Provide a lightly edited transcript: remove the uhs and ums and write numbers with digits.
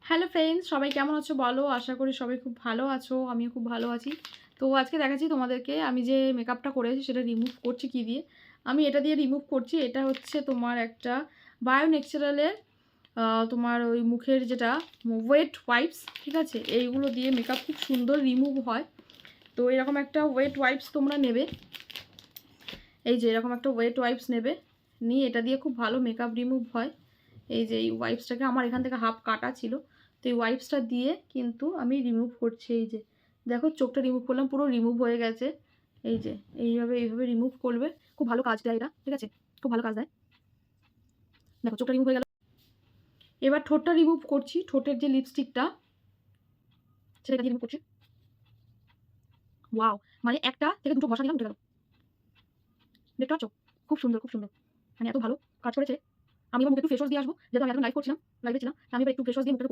Hello friends, সবাই কেমন আছো বলো? আশা করি সবাই খুব ভালো আছো। আমিও খুব ভালো আছি। তো আজকে দেখাচ্ছি তোমাদেরকে আমি যে মেকআপটা করেছি সেটা রিমুভ করছি কী দিয়ে। আমি এটা দিয়ে রিমুভ করছি। এটা হচ্ছে তোমার একটা বায়ো ন্যাচারালের তোমার ওই মুখের যেটা ওয়েট ওয়াইপস, ঠিক আছে? এইগুলো দিয়ে মেকআপ খুব সুন্দর রিমুভ হয়। তো এরকম একটা ওয়েট ওয়াইপস তোমরা নেবে। এই যে এরকম একটা ওয়েট ওয়াইপস নেবে, নিয়ে এটা দিয়ে খুব ভালো মেকআপ রিমুভ হয়। এই যে এই ওয়াইপসটাকে আমার এখান থেকে হাফ কাটা ছিল, তো এই ওয়াইপসটা দিয়ে কিন্তু আমি রিমুভ করছি। এই যে দেখো, চোখটা রিমুভ করলাম, পুরো রিমুভ হয়ে গেছে। এই যে এইভাবে রিমুভ করবে, খুব ভালো কাজ দেয় এটা, ঠিক আছে? খুব ভালো কাজ দেয়। দেখো চোখটা রিমুভ হয়ে গেল। এবার ঠোঁটটা রিমুভ করছি। ঠোঁটের যে লিপস্টিকটা সেটা দিয়ে রিমুভ করছি। ওয়াও, মানে একটা থেকে দুটো ঘষা দিলাম উঠে গেল। দেখতে পাচ্ছ? খুব সুন্দর, খুব সুন্দর, মানে এত ভালো কাজ করেছে। আমি এবার মুখে একটু ফেস ওয়াশ দিয়ে আসবো, যেহেতু আমি এখন লাইভ করছিলাম, লাইভে ছিলাম, আমি এবার একটু ফেস ওয়াশ দিয়ে মুখটা